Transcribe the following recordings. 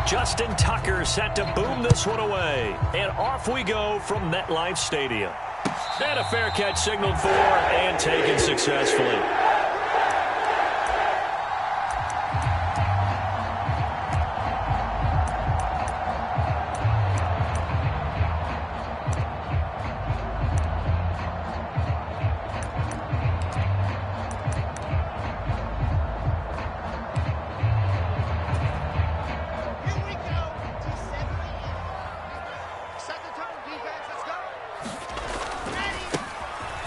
Justin Tucker set to boom this one away. And off we go from MetLife Stadium. And a fair catch signaled for and taken successfully.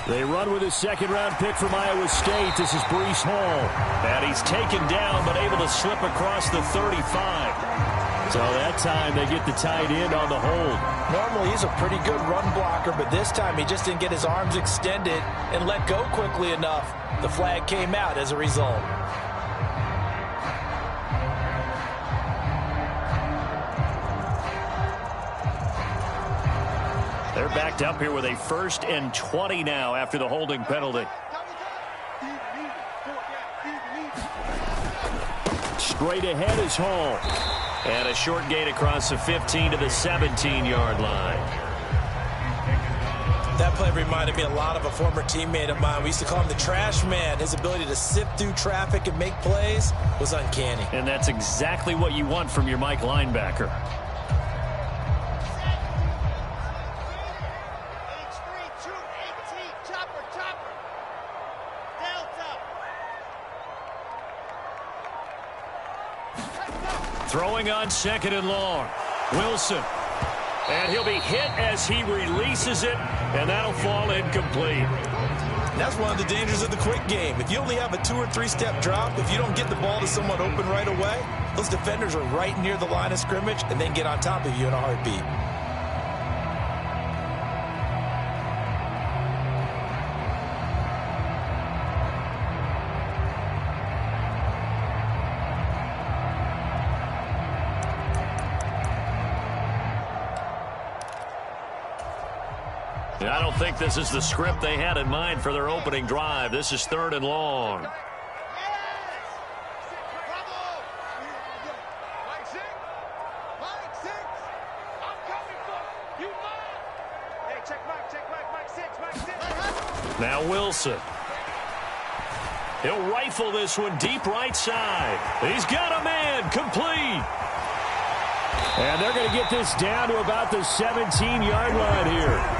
They run with his second-round pick from Iowa State. This is Breece Hall. And he's taken down, but able to slip across the 35. So that time they get the tight end on the hold. Normally he's a pretty good run blocker, but this time he just didn't get his arms extended and let go quickly enough. The flag came out as a result. They're backed up here with a 1st and 20 now after the holding penalty. Straight ahead is Hall. And a short gain across the 15 to the 17-yard line. That play reminded me a lot of a former teammate of mine. We used to call him the trash man. His ability to sift through traffic and make plays was uncanny. And that's exactly what you want from your Mike linebacker. Throwing on 2nd and long. Wilson. And he'll be hit as he releases it, and that'll fall incomplete. That's one of the dangers of the quick game. If you only have a 2- or 3-step drop, if you don't get the ball to someone open right away, those defenders are right near the line of scrimmage and then get on top of you in a heartbeat. I don't think this is the script they had in mind for their opening drive. This is 3rd and long. Now Wilson. He'll rifle this one deep right side. He's got a man. Complete. And they're going to get this down to about the 17-yard line here.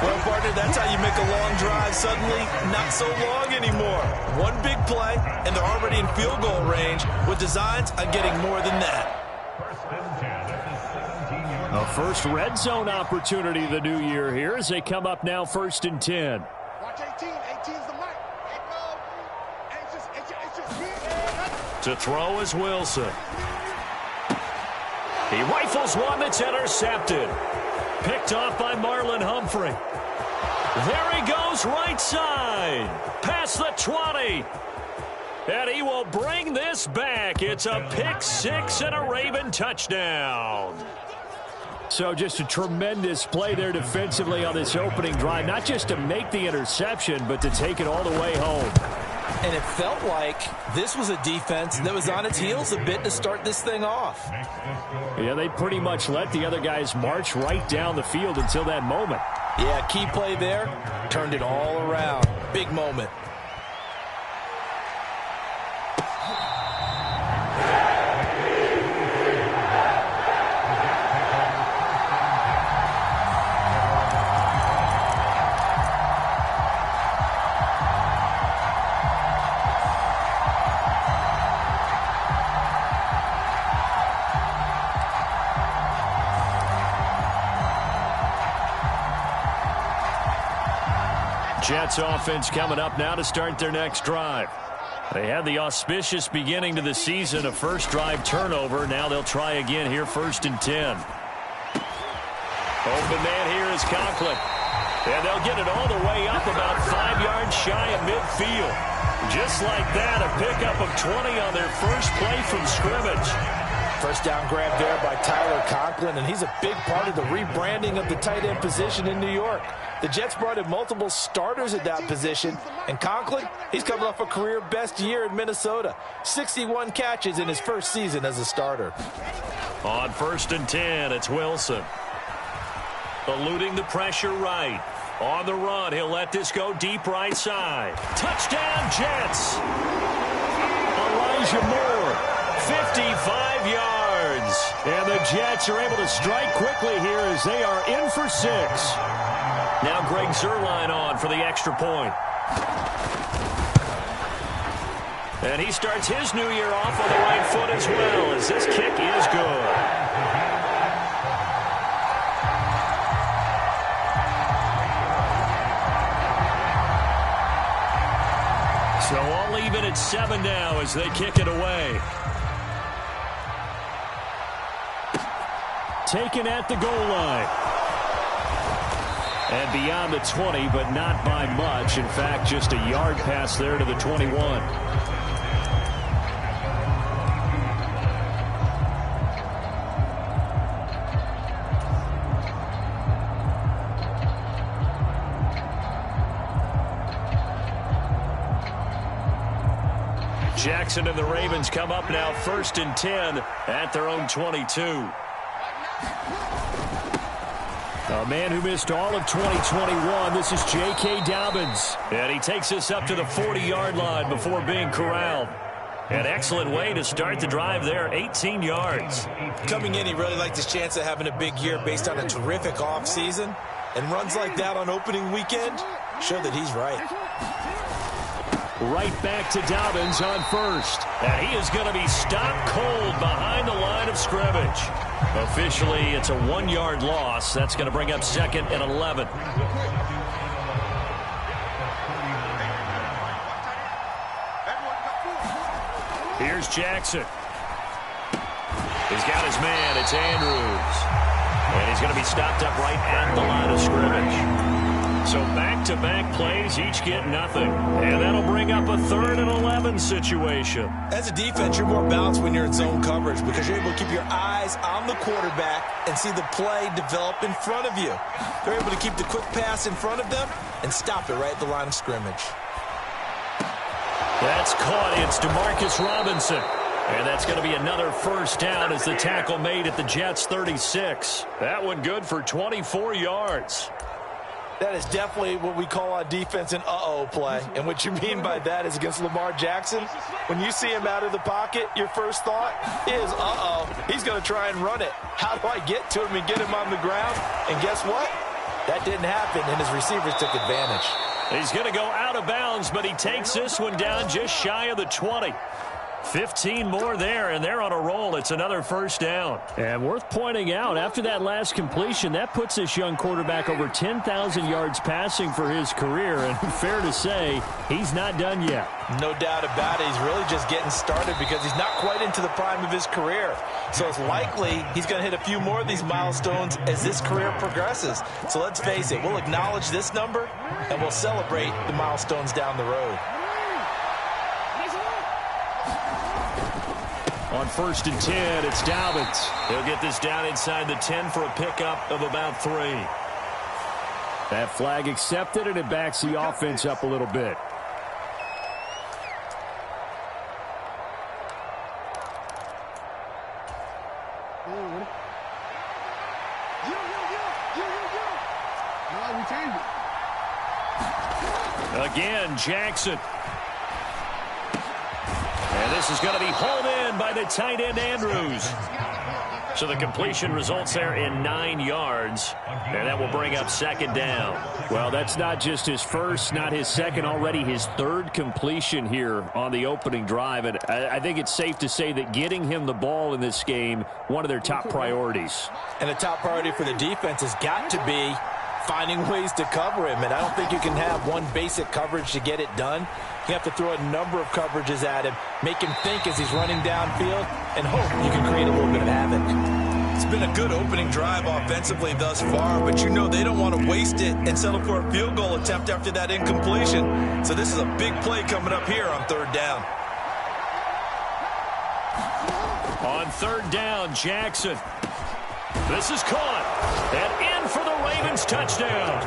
Well, partner, that's how you make a long drive suddenly not so long anymore. One big play, and they're already in field goal range with designs on getting more than that. A first red zone opportunity the new year here as they come up now 1st and 10. Watch 18. 18's the mic. To throw is Wilson. He rifles one that's intercepted. Picked off by Marlon Humphrey. There he goes right side. Past the 20. And he will bring this back. It's a pick 6 and a Raven touchdown. So just a tremendous play there defensively on this opening drive. Not just to make the interception, but to take it all the way home. And it felt like this was a defense that was on its heels a bit to start this thing off. Yeah, they pretty much let the other guys march right down the field until that moment. Yeah, key play there. Turned it all around. Big moment. Jets offense coming up now to start their next drive. They had the auspicious beginning to the season, a first drive turnover. Now they'll try again here, 1st and 10. Open man here is Conklin. And they'll get it all the way up about 5 yards shy of midfield. Just like that, a pickup of 20 on their first play from scrimmage. For First down grab there by Tyler Conklin, and he's a big part of the rebranding of the tight end position in New York. The Jets brought in multiple starters at that position, and Conklin, he's coming off a career-best year in Minnesota. 61 catches in his first season as a starter. On 1st and 10, it's Wilson. Eluding the pressure right. On the run, he'll let this go deep right side. Touchdown, Jets! Elijah Moore, 55 yards. And the Jets are able to strike quickly here as they are in for 6. Now Greg Zuerlein on for the extra point. And he starts his new year off on the right foot as well, as this kick is good. So all even at 7 now as they kick it away. Taken at the goal line. And beyond the 20, but not by much. In fact, just a yard pass there to the 21. Jackson and the Ravens come up now 1st and 10 at their own 22. A man who missed all of 2021, this is J.K. Dobbins. And he takes us up to the 40-yard line before being corralled. An excellent way to start the drive there, 18 yards. Coming in, he really liked his chance of having a big year based on a terrific offseason. And runs like that on opening weekend show that he's right. Right back to Dobbins on 1st. And he is going to be stopped cold behind the line of scrimmage. Officially, it's a 1-yard loss. That's going to bring up 2nd and 11. Here's Jackson. He's got his man. It's Andrews. And he's going to be stopped up right at the line of scrimmage. So back-to-back plays, each get nothing. And that'll bring up a 3rd and 11 situation. As a defense, you're more balanced when you're in zone coverage because you're able to keep your eyes on the quarterback and see the play develop in front of you. They're able to keep the quick pass in front of them and stop it right at the line of scrimmage. That's caught. It's DeMarcus Robinson. And that's going to be another 1st down as the tackle made at the Jets' 36. That one good for 24 yards. That is definitely what we call on defense an uh-oh play. And what you mean by that is against Lamar Jackson, when you see him out of the pocket, your first thought is, uh-oh, he's going to try and run it. How do I get to him and get him on the ground? And guess what? That didn't happen, and his receivers took advantage. He's going to go out of bounds, but he takes this one down just shy of the 20. 15 more there, and they're on a roll. It's another 1st down. And worth pointing out, after that last completion, that puts this young quarterback over 10,000 yards passing for his career. And fair to say, he's not done yet. No doubt about it. He's really just getting started because he's not quite into the prime of his career. So it's likely he's going to hit a few more of these milestones as this career progresses. So let's face it, we'll acknowledge this number, and we'll celebrate the milestones down the road. On 1st and 10, it's Dobbins. He'll get this down inside the 10 for a pickup of about 3. That flag accepted, and it backs the offense up a little bit. Again, Jackson. And this is going to be hauled in by the tight end, Andrews. So the completion results there in 9 yards. And that will bring up 2nd down. Well, that's not just his first, not his second, already his 3rd completion here on the opening drive. And I think it's safe to say that getting him the ball in this game, one of their top priorities. And a top priority for the defense has got to be finding ways to cover him. And I don't think you can have one basic coverage to get it done. You have to throw a number of coverages at him, make him think as he's running downfield, and hope you can create a little bit of havoc. It's been a good opening drive offensively thus far, but you know they don't want to waste it and settle for a field goal attempt after that incompletion. So this is a big play coming up here on 3rd down. On On third down, Jackson. This is caught. And in for the Ravens touchdown.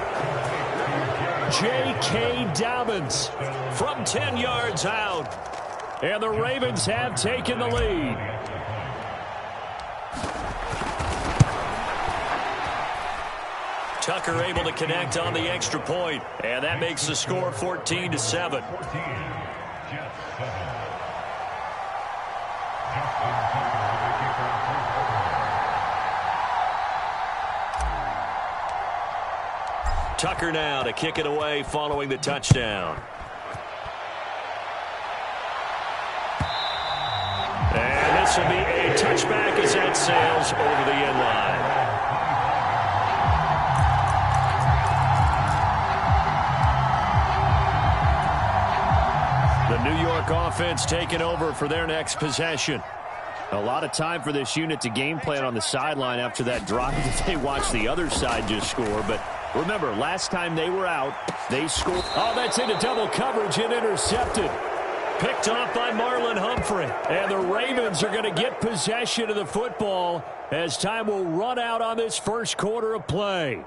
J.K. Dobbins from 10 yards out. And the Ravens have taken the lead. Tucker able to connect on the extra point. And that makes the score 14-7. Tucker now to kick it away following the touchdown. And this will be a touchback as that sails over the end line. The New York offense taking over for their next possession. A lot of time for this unit to game plan on the sideline after that drive that they watched the other side just score. But remember, last time they were out, they scored. Oh, that's into double coverage and intercepted. Picked off by Marlon Humphrey. And the Ravens are going to get possession of the football as time will run out on this first quarter of play.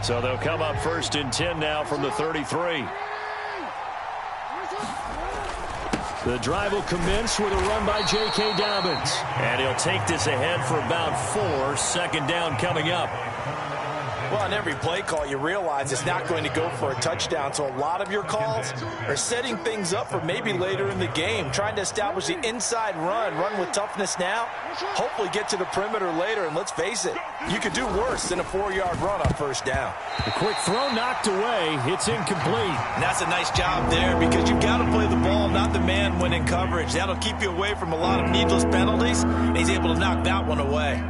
So they'll come up first and 10 now from the 33. The drive will commence with a run by J.K. Dobbins. And he'll take this ahead for about 4. Second down coming up. Well, on every play call, you realize it's not going to go for a touchdown. So a lot of your calls are setting things up for maybe later in the game, trying to establish the inside run with toughness now, hopefully get to the perimeter later. And let's face it, you could do worse than a 4-yard run on first down. The quick throw knocked away. It's incomplete. And that's a nice job there because you've got to play the ball, not the man when in coverage. That'll keep you away from a lot of needless penalties. And he's able to knock that one away.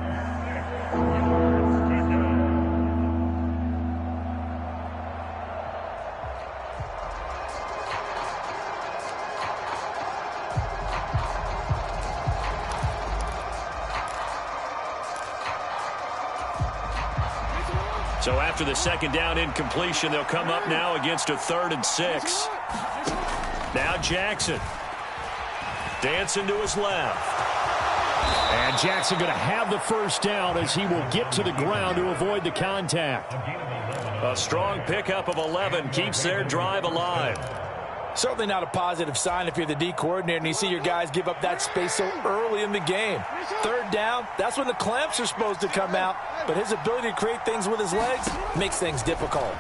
So after the second down incompletion, they'll come up now against a 3rd and 6. Now Jackson. Dancing to his left. And Jackson going to have the first down as he will get to the ground to avoid the contact. A strong pickup of 11 keeps their drive alive. Certainly not a positive sign if you're the D coordinator and you see your guys give up that space so early in the game. Third down, that's when the clamps are supposed to come out, but his ability to create things with his legs makes things difficult.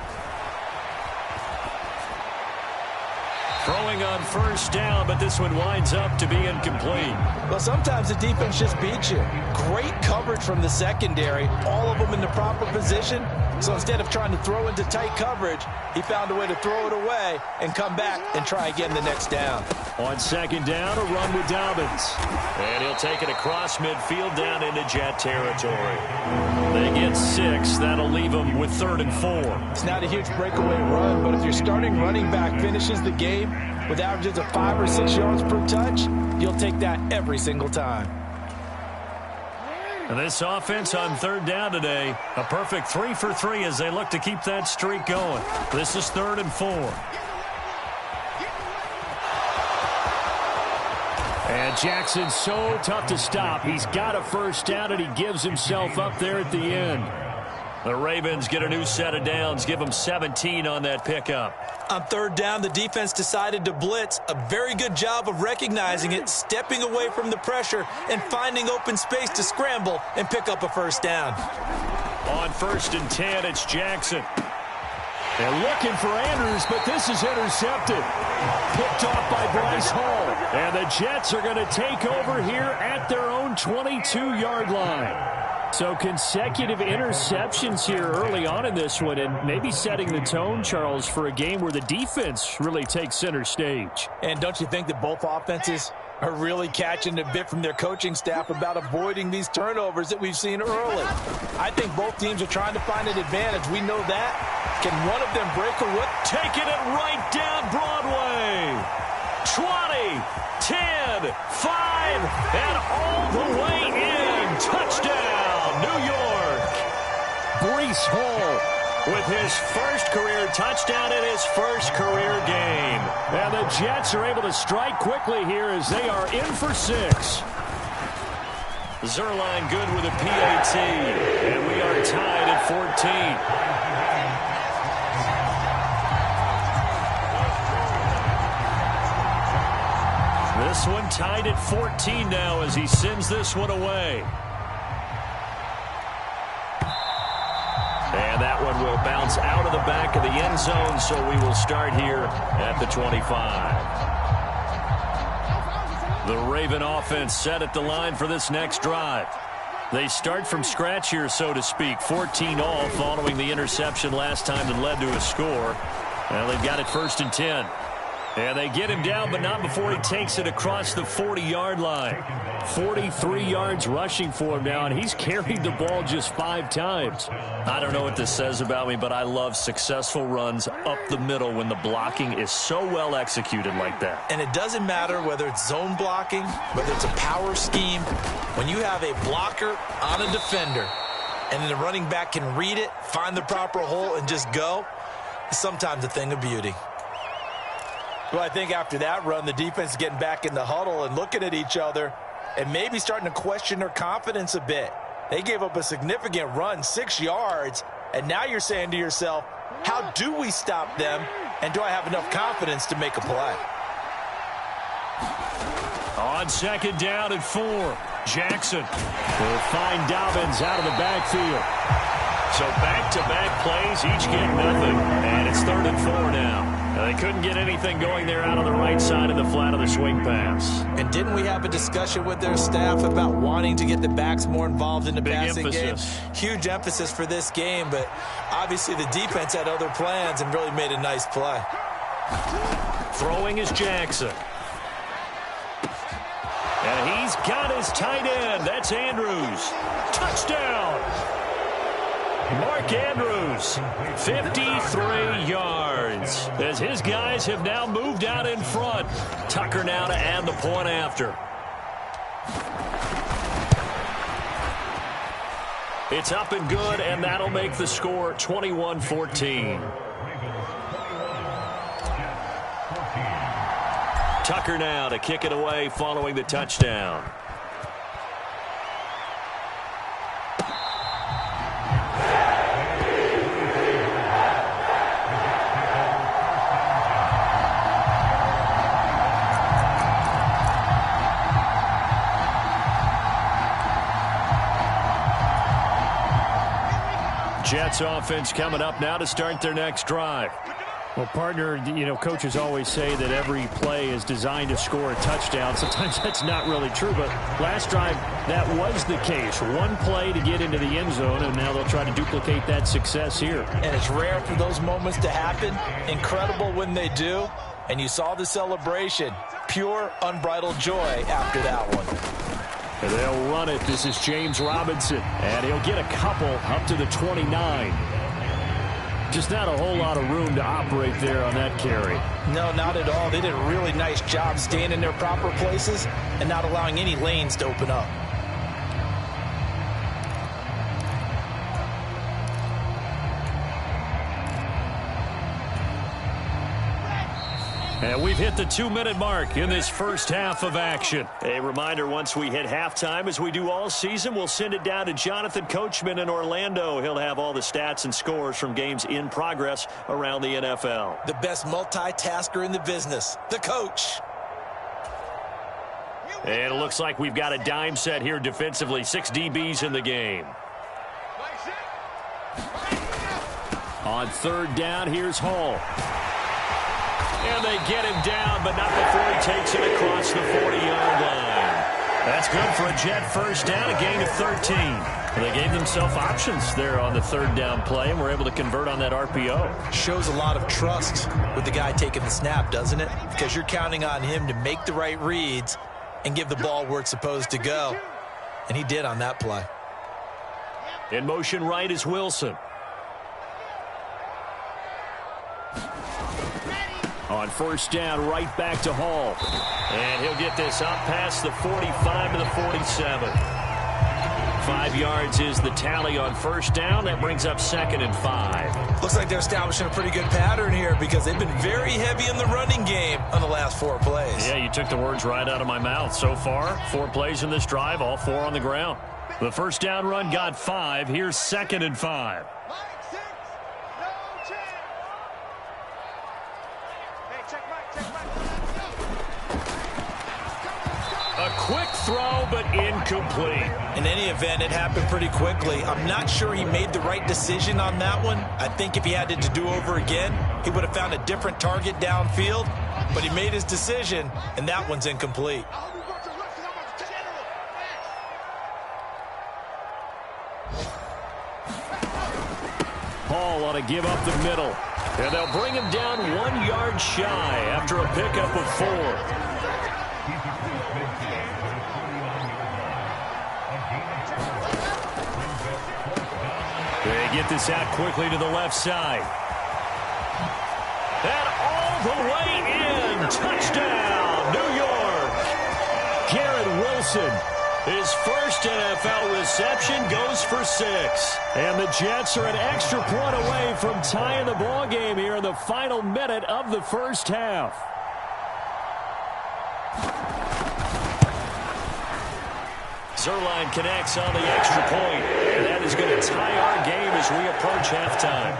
Throwing on first down, but this one winds up to be incomplete. Well, sometimes the defense just beats you. Great coverage from the secondary, all of them in the proper position. So instead of trying to throw into tight coverage, he found a way to throw it away and come back and try again the next down. On second down, a run with Dobbins. And he'll take it across midfield down into Jet territory. They get 6. That'll leave them with 3rd and 4. It's not a huge breakaway run, but if your starting running back finishes the game with averages of 5 or 6 yards per touch, you'll take that every single time. And this offense on third down today, a perfect 3 for 3 as they look to keep that streak going. This is 3rd and 4. And Jackson's so tough to stop. He's got a first down, and he gives himself up there at the end. The Ravens get a new set of downs, give them 17 on that pickup. On third down, the defense decided to blitz. A very good job of recognizing it, stepping away from the pressure, and finding open space to scramble and pick up a first down. On 1st and 10, it's Jackson. They're looking for Andrews, but this is intercepted. Picked off by Bryce Hall. And the Jets are going to take over here at their own 22-yard line. So consecutive interceptions here early on in this one, and maybe setting the tone, Charles, for a game where the defense really takes center stage. And don't you think that both offenses are really catching a bit from their coaching staff about avoiding these turnovers that we've seen early? I think both teams are trying to find an advantage. We know that. Can one of them break away? Taking it right down Broadway. 20, 10, 5, and all the way in. Touchdown, New York. Bryce Hall with his first career touchdown in his first career game. And the Jets are able to strike quickly here as they are in for 6. Zerline good with a PAT, and we are tied at 14. This one tied at 14 now as he sends this one away. And that one will bounce out of the back of the end zone, so we will start here at the 25. The Raven offense set at the line for this next drive. They start from scratch here, so to speak. 14 all following the interception last time that led to a score. Well, they've got it 1st and 10. And they get him down, but not before he takes it across the 40-yard line. 43 yards rushing for him now, and he's carried the ball just 5 times. I don't know what this says about me, but I love successful runs up the middle when the blocking is so well executed like that. And it doesn't matter whether it's zone blocking, whether it's a power scheme. When you have a blocker on a defender, and then the running back can read it, find the proper hole, and just go, it's sometimes a thing of beauty. Well, I think after that run, the defense is getting back in the huddle and looking at each other and maybe starting to question their confidence a bit. They gave up a significant run, 6 yards, and now you're saying to yourself, how do we stop them, and do I have enough confidence to make a play? On 2nd down and 4, Jackson will find Dobbins out of the backfield. So back-to-back plays, each get nothing, and it's 3rd and 4 now. They couldn't get anything going there out on the right side of the flat of the swing pass. And didn't we have a discussion with their staff about wanting to get the backs more involved in the passing game? Huge emphasis for this game, but obviously the defense had other plans and really made a nice play. Throwing is Jackson. And he's got his tight end. That's Andrews. Touchdown! Mark Andrews, 53 yards, as his guys have now moved out in front. Tucker now to add the point after. It's up and good, and that'll make the score 21-14. Tucker now to kick it away following the touchdown. Jets offense coming up now to start their next drive. Well, partner, you know, coaches always say that every play is designed to score a touchdown. Sometimes that's not really true, but last drive, that was the case. One play to get into the end zone, and now they'll try to duplicate that success here. And it's rare for those moments to happen. Incredible when they do. And you saw the celebration. Pure, unbridled joy after that one. And they'll run it. This is James Robinson, and he'll get a couple up to the 29. Just not a whole lot of room to operate there on that carry. No, not at all. They did a really nice job staying in their proper places and not allowing any lanes to open up. And we've hit the 2-minute mark in this first half of action. A reminder, once we hit halftime, as we do all season, we'll send it down to Jonathan Coachman in Orlando. He'll have all the stats and scores from games in progress around the NFL. The best multitasker in the business, the coach. And it looks like we've got a dime set here defensively. 6 DBs in the game. On 3rd down, here's Hall. And they get him down, but not before he takes it across the 40-yard line. That's good for a Jet first down, a gain of 13. They gave themselves options there on the 3rd down play, and were able to convert on that RPO. Shows a lot of trust with the guy taking the snap, doesn't it? Because you're counting on him to make the right reads and give the ball where it's supposed to go. And he did on that play. In motion right is Wilson. On 1st down, right back to Hall. And he'll get this up past the 45 to the 47. 5 yards is the tally on first down. That brings up 2nd and 5. Looks like they're establishing a pretty good pattern here because they've been very heavy in the running game on the last 4 plays. Yeah, you took the words right out of my mouth. So far, 4 plays in this drive, all 4 on the ground. The first down run got 5. Here's 2nd and 5. A quick throw, but incomplete. In any event, it happened pretty quickly. I'm not sure he made the right decision on that one. I think if he had to do over again, he would have found a different target downfield. But he made his decision, and that one's incomplete. Hall ought to give up the middle. And they'll bring him down 1 yard shy after a pickup of 4. They get this out quickly to the left side. And all the way in. Touchdown, New York. Garrett Wilson, his first NFL reception, goes for 6. And the Jets are an extra point away from tying the ball game here in the final minute of the first half. Zerline connects on the extra point, and that is going to tie our game as we approach halftime.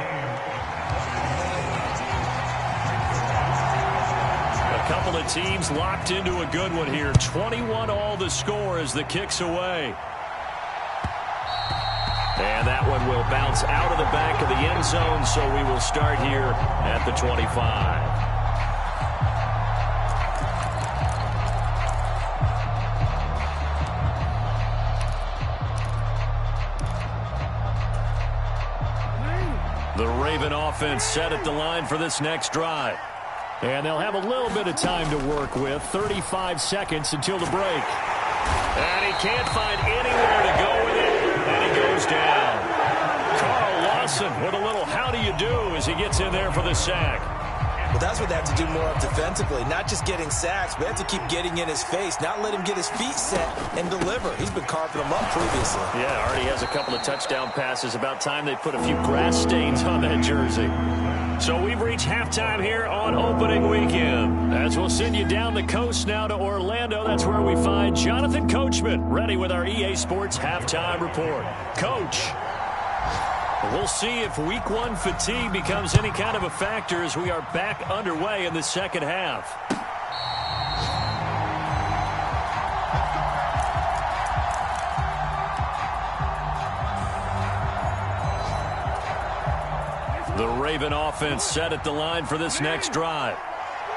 A couple of teams locked into a good one here. 21 all the score as the kick's away. And that one will bounce out of the back of the end zone, so we will start here at the 25. The Raven offense set at the line for this next drive. And they'll have a little bit of time to work with. 35 seconds until the break. And he can't find anywhere to go with it. And he goes down. Carl Lawson with a little how do you do as he gets in there for the sack. Well, that's what they have to do more of defensively. Not just getting sacks, but they have to keep getting in his face. Not let him get his feet set and deliver. He's been carving them up previously. Yeah, already has a couple of touchdown passes. About time they put a few grass stains on that jersey. So we've reached halftime here on opening weekend. As we'll send you down the coast now to Orlando. That's where we find Jonathan Coachman ready with our EA Sports halftime report. Coach. We'll see if week 1 fatigue becomes any kind of a factor as we are back underway in the second half. The Raven offense set at the line for this next drive.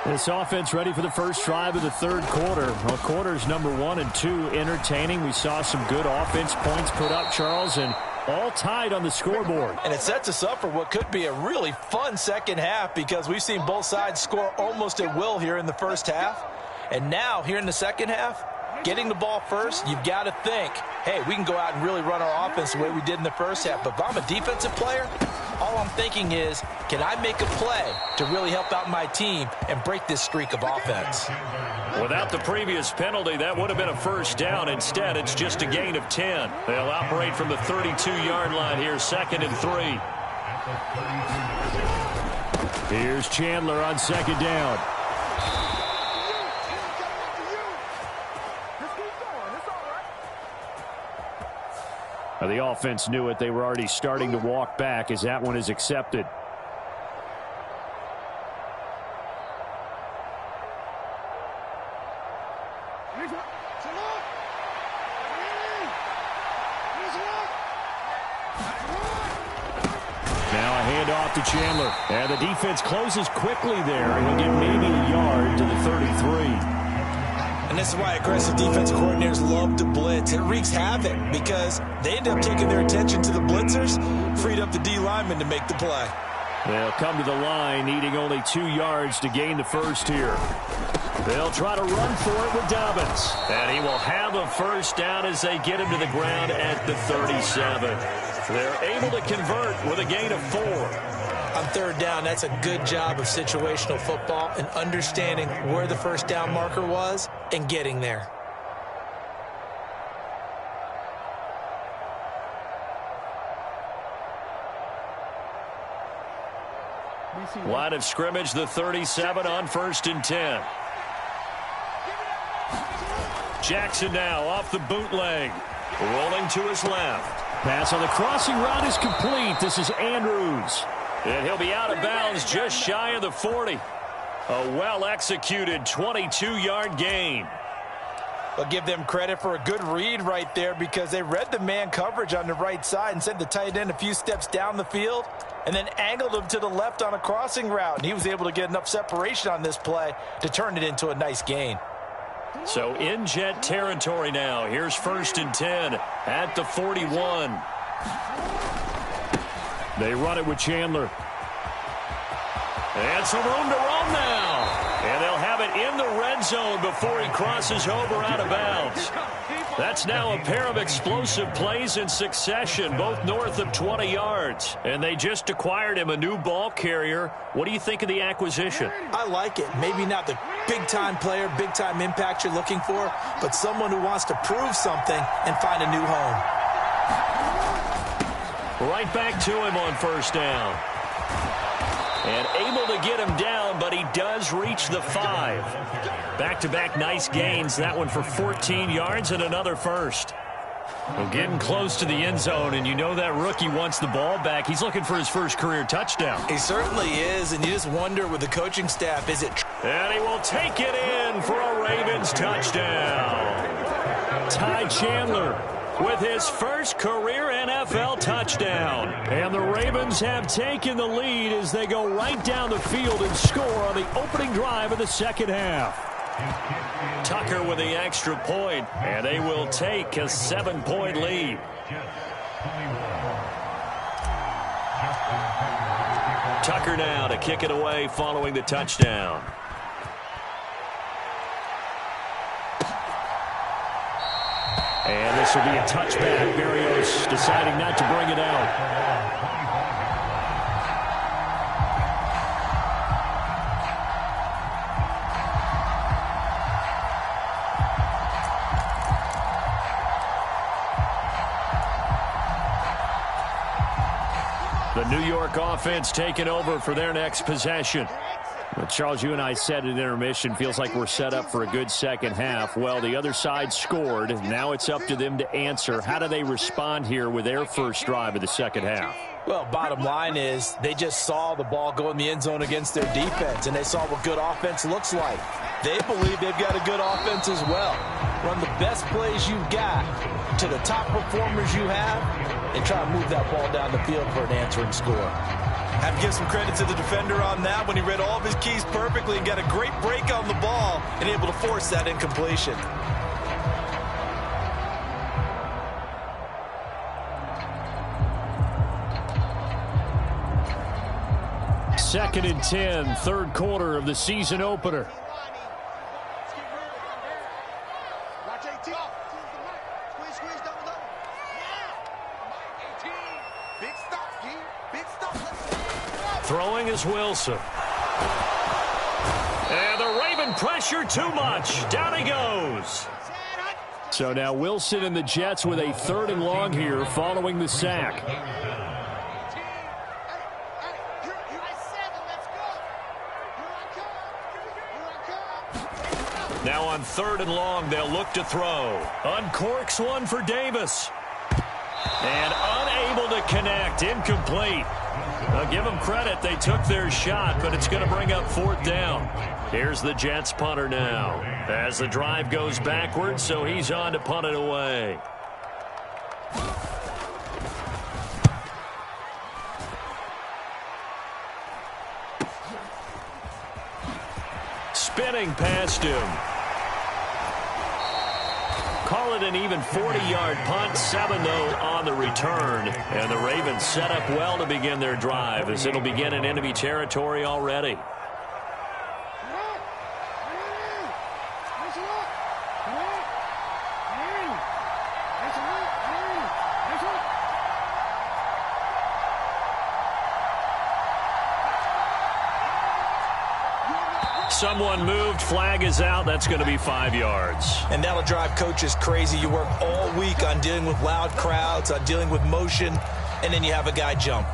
This offense ready for the first drive of the third quarter. Well, quarters number 1 and 2 entertaining. We saw some good offense points put up, Charles, and all tied on the scoreboard. And it sets us up for what could be a really fun second half because we've seen both sides score almost at will here in the first half. And now, here in the second half, getting the ball first, you've got to think, hey, we can go out and really run our offense the way we did in the first half. But if I'm a defensive player, all I'm thinking is, can I make a play to really help out my team and break this streak of offense? Without the previous penalty, that would have been a first down. Instead, it's just a gain of 10. They'll operate from the 32-yard line here, 2nd and 3. Here's Chandler on 2nd down. Now, the offense knew it. They were already starting to walk back as that one is accepted. Now a handoff to Chandler. And the defense closes quickly there. He'll get maybe a yard to the 33. And this is why aggressive defense coordinators love to blitz. It wreaks havoc because they end up taking their attention to the blitzers, freed up the D lineman to make the play. They'll come to the line, needing only 2 yards to gain the first here. They'll try to run for it with Dobbins. And he will have a first down as they get him to the ground at the 37. They're able to convert with a gain of 4. On third down, that's a good job of situational football and understanding where the first down marker was and getting there. Line of scrimmage, the 37 on 1st and 10. Jackson now off the bootleg. Rolling to his left. Pass on the crossing route is complete. This is Andrews. And he'll be out of bounds just shy of the 40. A well-executed 22-yard gain. I'll give them credit for a good read right there because they read the man coverage on the right side and sent the tight end a few steps down the field and then angled him to the left on a crossing route. And he was able to get enough separation on this play to turn it into a nice gain. So in Jet territory now. Here's 1st and 10 at the 41. They run it with Chandler. And some room to roam now. And they'll have it in the red zone before he crosses over out of bounds. That's now a pair of explosive plays in succession, both north of 20 yards. And they just acquired him a new ball carrier. What do you think of the acquisition? I like it. Maybe not the big-time player, big-time impact you're looking for, but someone who wants to prove something and find a new home. Right back to him on 1st down. And able to get him down, but he does reach the 5. Back-to-back nice gains. That one for 14 yards and another first. Well, getting close to the end zone, and you know that rookie wants the ball back. He's looking for his first career touchdown. He certainly is, and you just wonder with the coaching staff, is it... And he will take it in for a Ravens touchdown. Ty Chandler with his first career NFL touchdown. And the Ravens have taken the lead as they go right down the field and score on the opening drive of the second half. Tucker with the extra point, and they will take a 7-point lead. Tucker now to kick it away following the touchdown. And this will be a touchback. Berrios deciding not to bring it out. The New York offense taking over for their next possession. Well, Charles, you and I said at intermission, feels like we're set up for a good second half. Well, the other side scored. Now it's up to them to answer. How do they respond here with their first drive of the second half? Well, bottom line is they just saw the ball go in the end zone against their defense, and they saw what good offense looks like. They believe they've got a good offense as well. Run the best plays you've got to the top performers you have and try to move that ball down the field for an answering score. Have to give some credit to the defender on that when he read all of his keys perfectly and got a great break on the ball and able to force that incompletion. Second and 10, third quarter of the season opener. Throwing is Wilson. And the Raven pressure too much. Down he goes. So now Wilson and the Jets with a 3rd and long here following the sack. Now on 3rd and long, they'll look to throw. Uncorks one for Davis. And unable to connect. Incomplete. I'll give them credit. They took their shot, but it's going to bring up 4th down. Here's the Jets punter now. As the drive goes backwards, so he's on to punt it away. Spinning past him. Call it an even 40-yard punt, 7 though on the return. And the Ravens set up well to begin their drive as it'll begin in enemy territory already. Someone moved, flag is out. That's going to be 5 yards. And that'll drive coaches crazy. You work all week on dealing with loud crowds, on dealing with motion, and then you have a guy jump.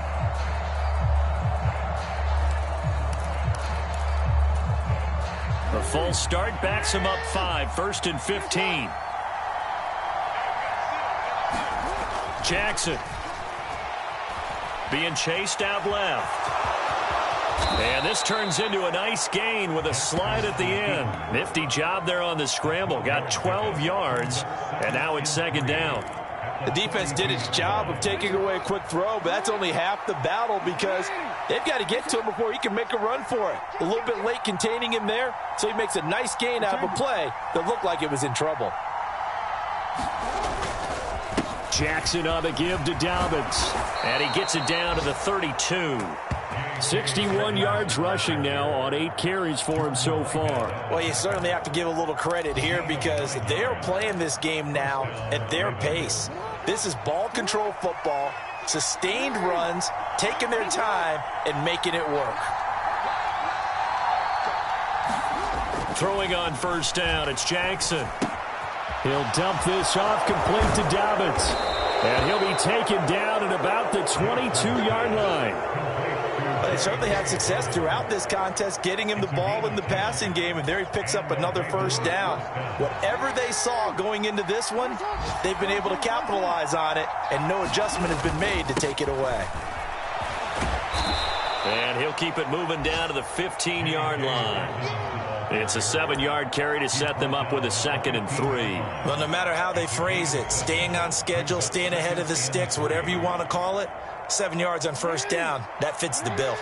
The false start backs him up 5, 1st and 15. Jackson being chased out left. And this turns into a nice gain with a slide at the end. Nifty job there on the scramble. Got 12 yards, and now it's 2nd down. The defense did its job of taking away a quick throw, but that's only half the battle because they've got to get to him before he can make a run for it. A little bit late containing him there, so he makes a nice gain out of a play that looked like it was in trouble. Jackson on the give to Dobbins, and he gets it down to the 32. 61 yards rushing now on 8 carries for him so far. Well, you certainly have to give a little credit here because they are playing this game now at their pace. This is ball control football, sustained runs, taking their time, and making it work. Throwing on 1st down, it's Jackson. He'll dump this off complete to Dobbins. And he'll be taken down at about the 22-yard line. They certainly had success throughout this contest, getting him the ball in the passing game, and there he picks up another 1st down. Whatever they saw going into this one, they've been able to capitalize on it, and no adjustment has been made to take it away. And he'll keep it moving down to the 15-yard line. It's a 7-yard carry to set them up with a 2nd and 3. Well, no matter how they phrase it, staying on schedule, staying ahead of the sticks, whatever you want to call it, 7 yards on 1st down, that fits the bill.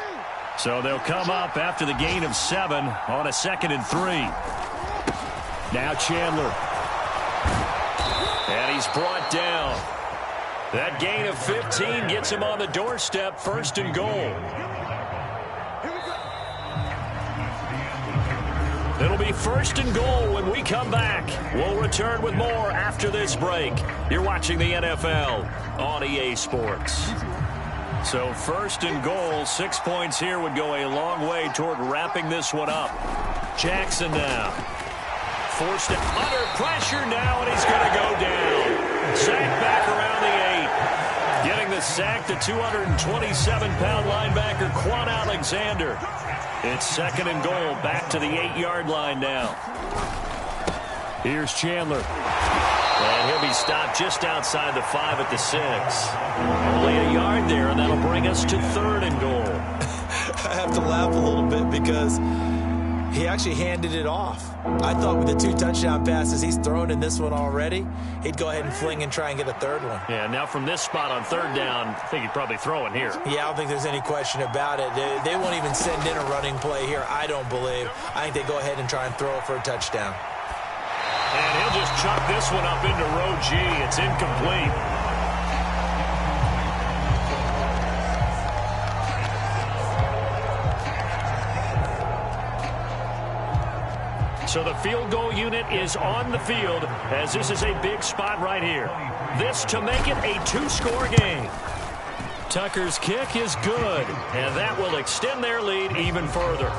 So they'll come up after the gain of 7 on a 2nd and 3. Now Chandler. And he's brought down. That gain of 15 gets him on the doorstep, 1st and goal. It'll be 1st and goal when we come back. We'll return with more after this break. You're watching the NFL on EA Sports. So 1st and goal, 6 points here would go a long way toward wrapping this one up. Jackson now. Forced it under pressure now, and he's going to go down. Sacked back around the 8. Getting the sack, the 227-pound linebacker, Quan Alexander. It's 2nd and goal, back to the 8-yard line now. Here's Chandler. And he'll be stopped just outside the 5 at the 6. Only a yard there, and that'll bring us to 3rd and goal. I have to laugh a little bit because he actually handed it off. I thought with the 2 touchdown passes he's thrown in this one already, he'd go ahead and fling and try and get a 3rd one. Yeah, now from this spot on 3rd down, I think he'd probably throw it here. Yeah, I don't think there's any question about it. They won't even send in a running play here, I don't believe. I think they go ahead and try and throw it for a touchdown. And he'll just chuck this one up into row G. It's incomplete. So the field goal unit is on the field as this is a big spot right here. This to make it a 2-score game. Tucker's kick is good, and that will extend their lead even further.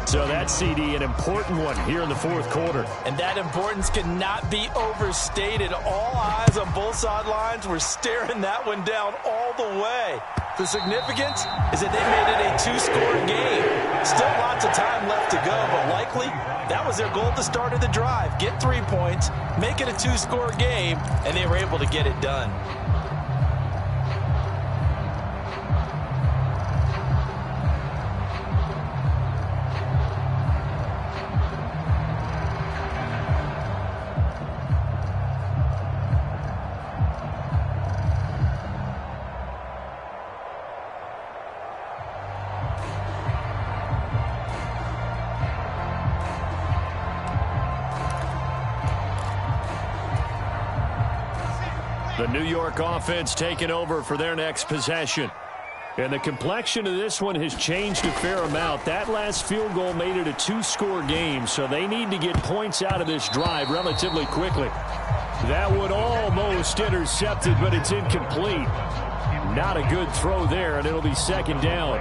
So that's, CD, an important one here in the 4th quarter. And that importance cannot be overstated. All eyes on both sidelines were staring that one down all the way. The significance is that they made it a 2-score game. Still lots of time left to go, but likely that was their goal at the start of the drive. Get 3 points, make it a 2-score game, and they were able to get it done. The New York offense taking over for their next possession. And the complexion of this one has changed a fair amount. That last field goal made it a 2-score game, so they need to get points out of this drive relatively quickly. That one almost intercepted, but it's incomplete. Not a good throw there, and it'll be 2nd down.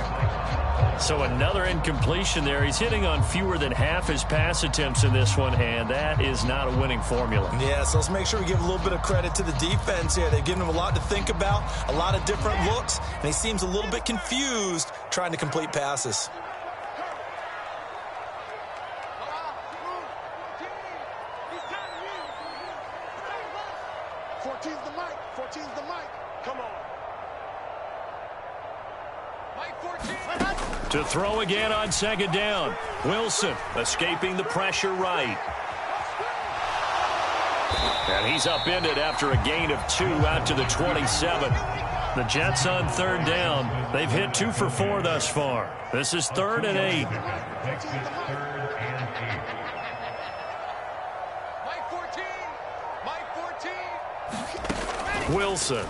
So another incompletion there. He's hitting on fewer than half his pass attempts in this one, and that is not a winning formula. Yeah, so let's make sure we give a little bit of credit to the defense here. They've given him a lot to think about, a lot of different looks, and he seems a little bit confused trying to complete passes. Mike 14's the mic. Come on. Mike 14. To throw again on second down. Wilson escaping the pressure right. And he's upended after a gain of 2 out to the 27. The Jets on third down. They've hit 2 for 4 thus far. This is 3rd and 8. Mike 14. Mike 14. Wilson.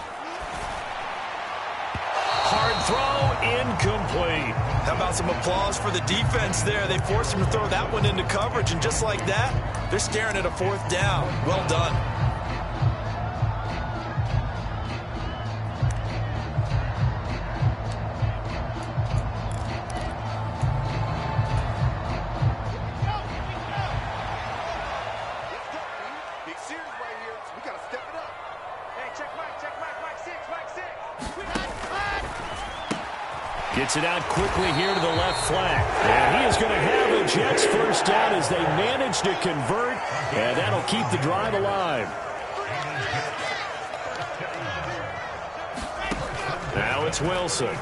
Hard throw, incomplete. How about some applause for the defense there? They forced him to throw that one into coverage, and just like that, they're staring at a 4th down. Well done. Big series right here. We got to step it up. Hey, check Mike, Mike 6, Mike 6. Gets it out quickly here to the left flank. And he is going to have a Jets first down as they manage to convert. And that'll keep the drive alive. Now it's Wilson.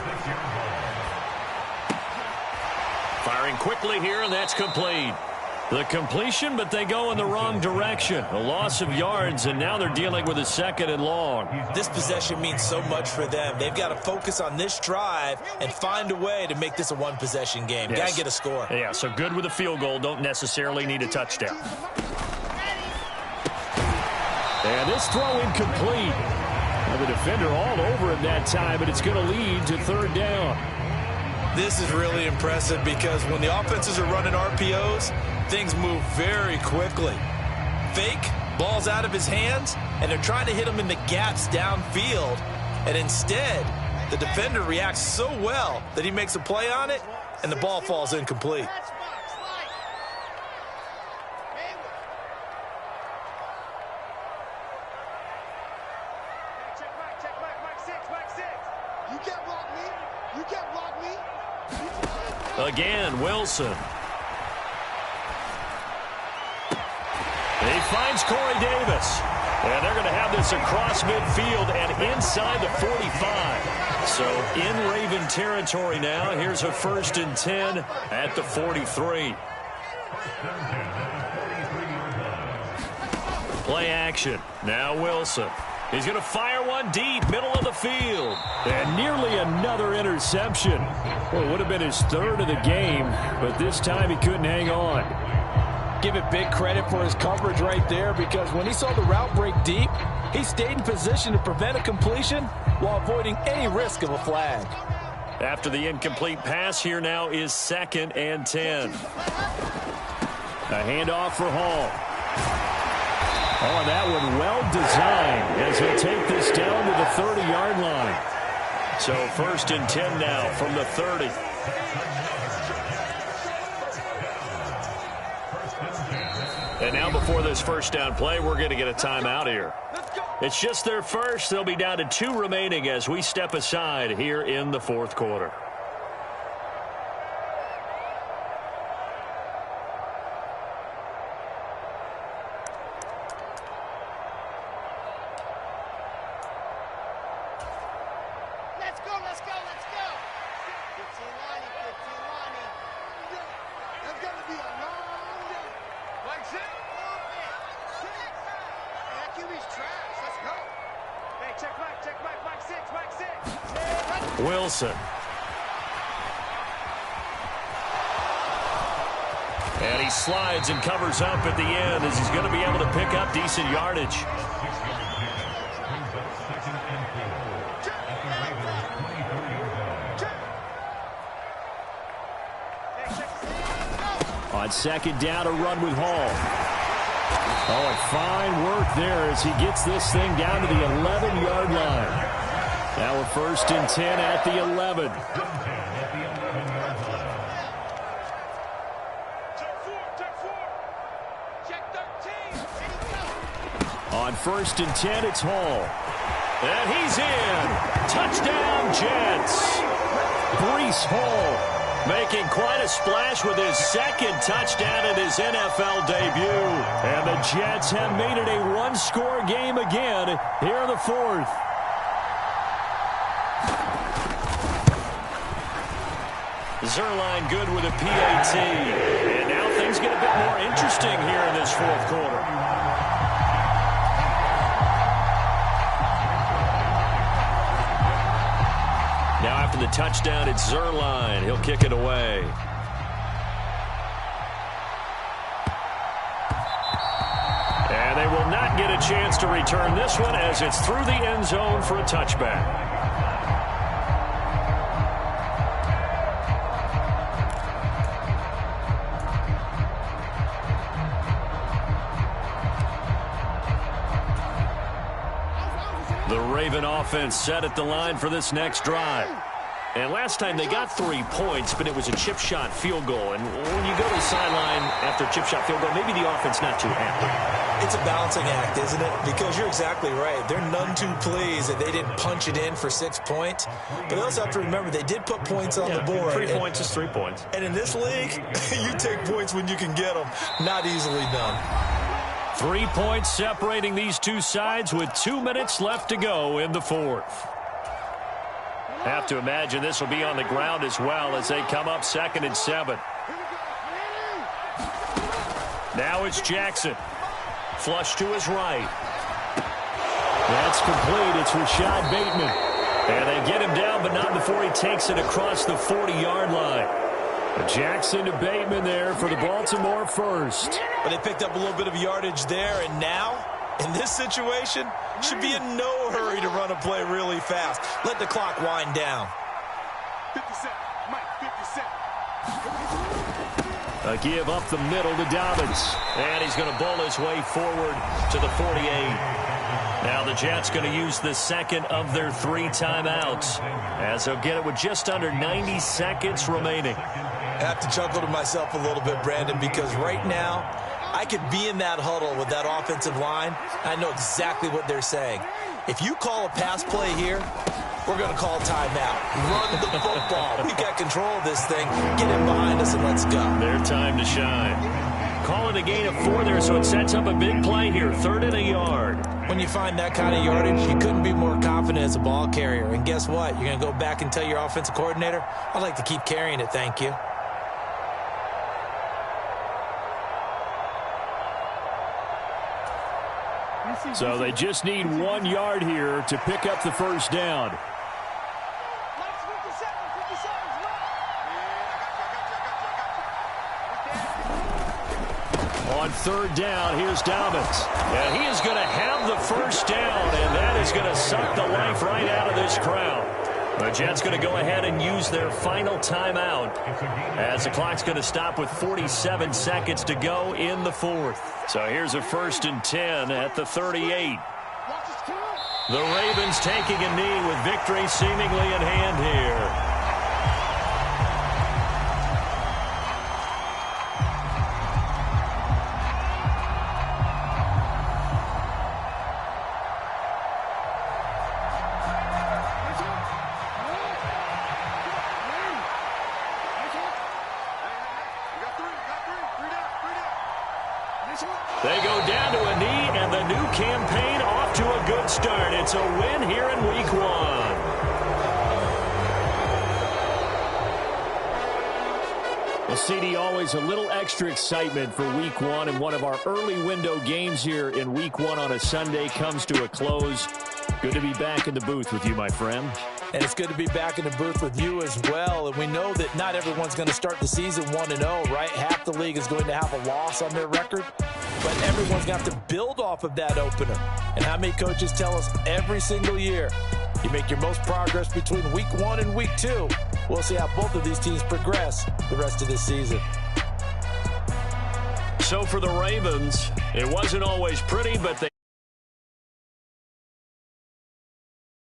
Firing quickly here, and that's complete. The completion, but they go in the wrong direction. A loss of yards, and now they're dealing with a 2nd and long. This possession means so much for them. They've got to focus on this drive and find a way to make this a one-possession game. Yes. Got to get a score. Yeah, so good with a field goal. Don't necessarily need a touchdown. And this throw incomplete. Well, the defender all over him that time, but it's going to lead to 3rd down. This is really impressive because when the offenses are running RPOs, things move very quickly. Fake, ball's out of his hands, and they're trying to hit him in the gaps downfield. And instead, the defender reacts so well that he makes a play on it, and the ball falls incomplete. Check Mike 6, Mike 6. You can't block me. You can't block me. Again, Wilson. He finds Corey Davis. And they're going to have this across midfield and inside the 45. So in Raven territory now. Here's a 1st and 10 at the 43. Play action. Now Wilson. He's going to fire one deep, middle of the field. And nearly another interception. Well, it would have been his 3rd of the game, but this time he couldn't hang on. Give it big credit for his coverage right there because when he saw the route break deep, he stayed in position to prevent a completion while avoiding any risk of a flag. After the incomplete pass, here now is 2nd and 10. A handoff for Hall. Oh, that one well designed as he'll take this down to the 30-yard line. So 1st and 10 now from the 30. And now before this first down play, we're going to get a timeout here. It's just their first. They'll be down to 2 remaining as we step aside here in the 4th quarter. Let's go. 15 line, 15 line. That's going to be a long day. Mike 6. That QB's trash. Let's go. Hey, check Mike 6. Wilson. And he slides and covers up at the end as he's going to be able to pick up decent yardage. On 2nd down, a run with Hall. Oh, and fine work there as he gets this thing down to the 11-yard line. Now a 1st and 10 at the 11. On 1st and 10, it's Hall. And he's in. Touchdown, Jets. Breece Hall Making quite a splash with his second touchdown in his NFL debut. And the Jets have made it a one-score game again here in the fourth. Zerline good with a PAT. And now things get a bit more interesting here in this fourth quarter. Now after the touchdown, it's Zerline. He'll kick it away. And they will not get a chance to return this one as it's through the end zone for a touchback. The Raven offense set at the line for this next drive. And last time they got 3 points, but it was a chip shot field goal. And when you go to the sideline after a chip shot field goal, maybe the offense not too happy. It's a balancing act, isn't it? Because you're exactly right. They're none too pleased that they didn't punch it in for 6 points. But they also have to remember they did put points on the board. 3 points is 3 points. And in this league, you take points when you can get them. Not easily done. 3 points separating these two sides with 2 minutes left to go in the fourth. Have to imagine this will be on the ground as well as they come up 2nd and 7. Now it's Jackson. Flush to his right. That's complete. It's Rashad Bateman. And they get him down, but not before he takes it across the 40-yard line. Jackson to Bateman there for the Baltimore first. But they picked up a little bit of yardage there, and now, in this situation, should be in no hurry to run a play really fast. Let the clock wind down. 50 Cent. Mike, 50 Cent. A give up the middle to Dobbins. And he's going to bowl his way forward to the 48. Now the Jets going to use the second of their 3 timeouts, as they'll get it with just under 90 seconds remaining. I have to chuckle to myself a little bit, Brandon, because right now I could be in that huddle with that offensive line. I know exactly what they're saying. If you call a pass play here, we're going to call timeout. Run the football. We've got control of this thing. Get it behind us and let's go. Their time to shine. Call it a gain of 4 there, so it sets up a big play here. 3rd and a yard. When you find that kind of yardage, you couldn't be more confident as a ball carrier. And guess what? You're going to go back and tell your offensive coordinator, I'd like to keep carrying it, thank you. So they just need 1 yard here to pick up the first down. On 3rd down, here's Dobbins. And he is going to have the first down, and that is going to suck the life right out of this crowd. The Jets going to go ahead and use their final timeout as the clock's going to stop with 47 seconds to go in the fourth. So here's a 1st and 10 at the 38. The Ravens taking a knee with victory seemingly in hand here. They go down to a knee, and the new campaign off to a good start. It's a win here in Week 1. Well, CD, always a little extra excitement for Week 1, and one of our early window games here in Week 1 on a Sunday comes to a close. Good to be back in the booth with you, my friend. And it's good to be back in the booth with you as well. And we know that not everyone's going to start the season 1-0, right? Half the league is going to have a loss on their record. But everyone's got to build off of that opener. And how many coaches tell us every single year, you make your most progress between Week 1 and Week 2. We'll see how both of these teams progress the rest of this season. So for the Ravens, it wasn't always pretty, but they